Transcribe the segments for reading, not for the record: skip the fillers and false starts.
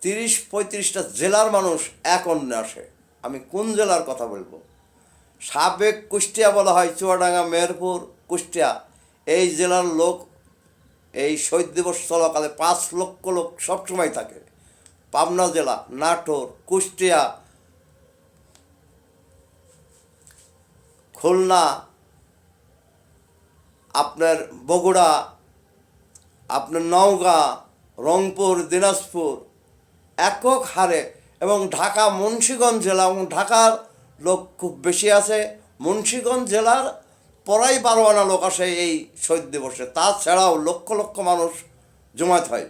30-35টা জেলার মানুষ এক অন্যে আসে। আমি কোন জেলার কথা বলবো? সাবেক কুষ্টিয়া বলা হয়, চুয়াডাঙ্গা, মেহেরপুর, কুষ্টিয়া, এই জেলার লোক এই শহীদ দিবস চলাকালে 5 লক্ষ লোক সবসময় থাকে। পাবনা জেলা, নাটোর, কুষ্টিয়া, খুলনা, আপনার বগুড়া, আপনার নওগাঁ, রংপুর, দিনাজপুর একক হারে, এবং ঢাকা, মুন্সিগঞ্জ জেলা, এবং ঢাকার লোক খুব বেশি আছে। মুন্সিগঞ্জ জেলার পরাই 12 আনা লোক আসে এই শহীদ দিবসে। তাছাড়াও লক্ষ লক্ষ মানুষ জমায়েত হয়,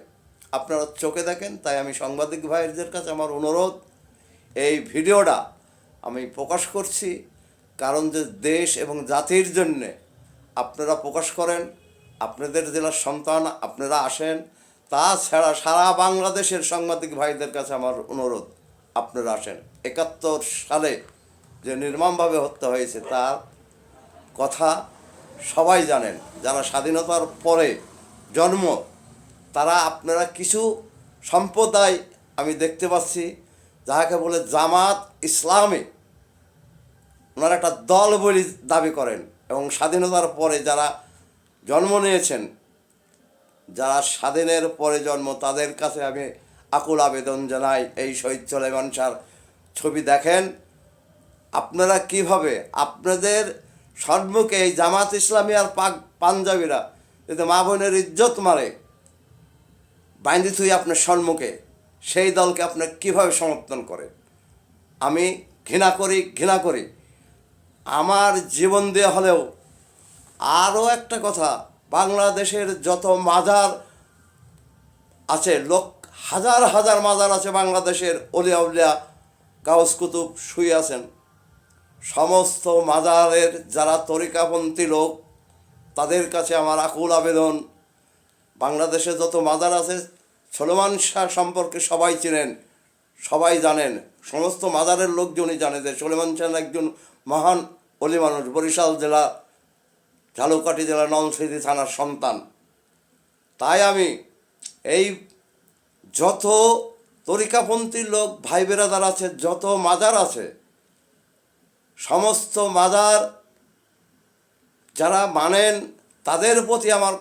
আপনারা চোখে দেখেন। তাই আমি সাংবাদিক ভাইদের কাছে আমার অনুরোধ, এই ভিডিওটা আমি প্রকাশ করছি, কারণ যে দেশ এবং জাতির জন্যে আপনারা প্রকাশ করেন, আপনাদের জেলার সন্তান, আপনারা আসেন। তাছাড়া সারা বাংলাদেশের সাংবাদিক ভাইদের কাছে আমার অনুরোধ, আপনারা আসেন। 71 সালে যে নির্মমভাবে হত্যা হয়েছে তার কথা সবাই জানেন। যারা স্বাধীনতার পরে জন্ম, তারা আপনারা কিছু সম্প্রদায় আমি দেখতে পাচ্ছি যাহাকে বলে জামাত ইসলামী, ওনারা একটা দল বলে দাবি করেন, এবং স্বাধীনতার পরে যারা জন্ম নিয়েছেন, যারা স্বাধীনের পরে জন্ম, তাদের কাছে আমি আকুল আবেদন জানাই, এই শহীদ সোলাইমান শাহর ছবি দেখেন। আপনারা কিভাবে আপনাদের সম্মুখে এই জামাত ইসলামী আর পাঞ্জাবিরা যদি মা বোনের ইজ্জত মারে বাইন্দি থুই আপনার সম্মুখে, সেই দলকে আপনার কীভাবে সমর্থন করেন? আমি ঘৃণা করি। আমার জীবন দিয়ে হলেও, আরও একটা কথা, বাংলাদেশের যত মাজার আছে, হাজার হাজার মাজার আছে বাংলাদেশের, অলিয়া উলিয়া গাউস কুতুব শুয়ে আছেন, সমস্ত মাজারের যারা তরিকাপন্থী লোক, তাদের কাছে আমার আকুল আবেদন, বাংলাদেশে যত মাজার আছে, সোলাইমান শাহ সম্পর্কে সবাই চেনেন, সবাই জানেন, সমস্ত মাজারের লোকজনই জানে যে সোলাইমান শাহ একজন মহান অলি মানুষ, বরিশাল জেলা, ঝালকাঠি জেলা, নলছিটি থানার সন্তান। তাই আমি এই যত তরিকাপন্থী লোক ভাই বেরাদার আছে, যত মাজার আছে, সমস্ত মাজার যারা মানেন তাদের প্রতি আমার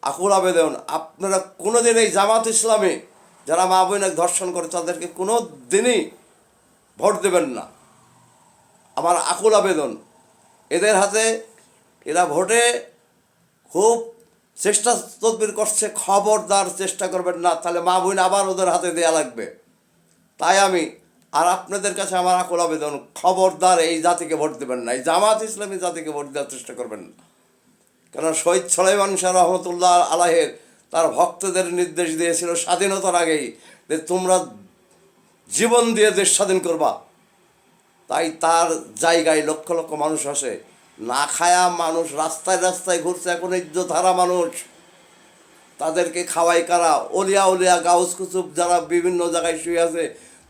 আকুল আবেদন, আপনারা কোনো দিন এই জামাত ইসলামী যারা মা বোনের ধর্ষণ করে তাদেরকে কোনো দিনই ভোট দেবেন না। আমার আকুল আবেদন, এদের হাতে, এরা ভোটে খুব চেষ্টা তদবির করছে, খবরদার চেষ্টা করবেন না, তাহলে মা বোন আবার ওদের হাতে দেয়া লাগবে। তাই আমি আর আপনাদের কাছে আমার আকুল আবেদন, খবরদার এই জাতিকে ভোট দেবেন না, এই জামাত ইসলামী জাতিকে ভোট দেওয়ার চেষ্টা করবেন না। কেন শহীদ সোলাইমান শাহ রহমতুল্লাহ আলাইহির তার ভক্তদের নির্দেশ দিয়েছিল স্বাধীনতার আগেই যে তোমরা জীবন দিয়ে দেশ স্বাধীন করবা। তাই তার জায়গায় লক্ষ লক্ষ মানুষ আসে, না খায়া মানুষ রাস্তায় রাস্তায় ঘুরছে, এখন ইজ্জত হারা মানুষ, তাদেরকে খাওয়াই কারা? অলিয়া উলিয়া গাউস কুতুব যারা বিভিন্ন জায়গায় শুয়ে আছে,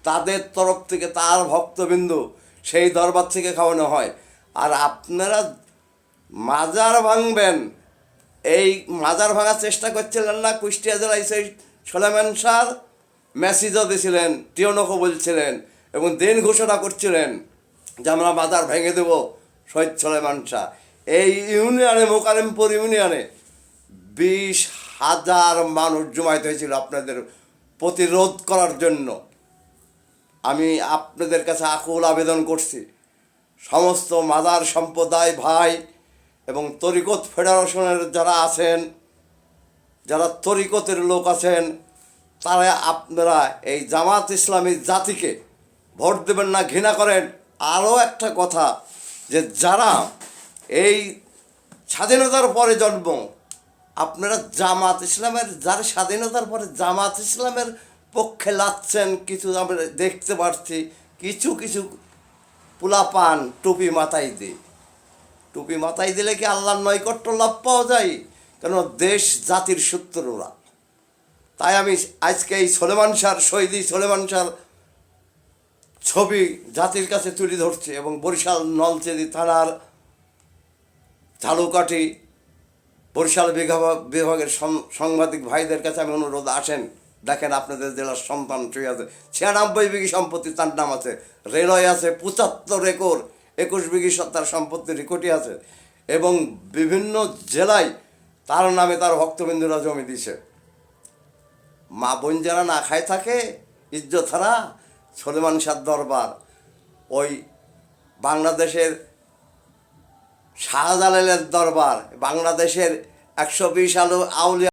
তাদের তরফ থেকে, তার ভক্তবিন্দু, সেই দরবার থেকে খাওয়ানো হয়। আর আপনারা মাজার ভাঙবেন, এই মাজার ভাঙার চেষ্টা করছিলেন না? কুষ্টিয়া জেলায় সেই সোলাইমান শাহ মেসেজও দিয়েছিলেন, টিওনকও বলছিলেন, এবং দিন ঘোষণা করছিলেন যে আমরা মাজার ভেঙে দেব শহীদ সোলাইমান শাহ। এই ইউনিয়নে, মোকাররমপুর ইউনিয়নে 20,000 মানুষ জমায়েত হয়েছিল আপনাদের প্রতিরোধ করার জন্য। আমি আপনাদের কাছে আকুল আবেদন করছি, সমস্ত মাজার সম্প্রদায় ভাই এবং তরিকত ফেডারেশনের যারা আছেন, যারা তরিকতের লোক আছেন, তারা আপনারা এই জামাত ইসলামী জাতিকে ভোট দেবেন না, ঘৃণা করেন। আরও একটা কথা, যে যারা এই স্বাধীনতার পরে জন্ম, আপনারা জামাত ইসলামের, যারা স্বাধীনতার পরে জামাত ইসলামের পক্ষে লাগছেন, কিছু আমরা দেখতে পাচ্ছি, কিছু কিছু পোলাপান টুপি মাথায় দিই। টুপি মাথায় দিলে কি আল্লাহর নৈকট্য লাভ পাওয়া যায়? কেন দেশ জাতির শত্রুরা। তাই আমি আজকে এই সোলাইমান শাহর, শহীদ সোলাইমান শাহর ছবি জাতির কাছে তুলে ধরছি, এবং বরিশাল নলছিটি থানার, ঝালকাঠি, বরিশাল বিভাগের সাংবাদিক ভাইদের কাছে আমি অনুরোধ, আসেন, দেখেন আপনাদের জেলার সন্তান শুয়ে আছে, 96 বিঘি সম্পত্তি তার নাম আছে, রেলওয়ে আছে 75 একর, 21 বিঘি তার সম্পত্তি রেকর্ডই আছে, এবং বিভিন্ন জেলায় তার নামে তার ভক্তবিন্দুরা জমি দিছে। মা বোন যারা না খায় থাকে ইজ্জত হারা, সলেমান শাহ দরবার ওই বাংলাদেশের শাহজালালের দরবার, বাংলাদেশের 120 আউলিয়া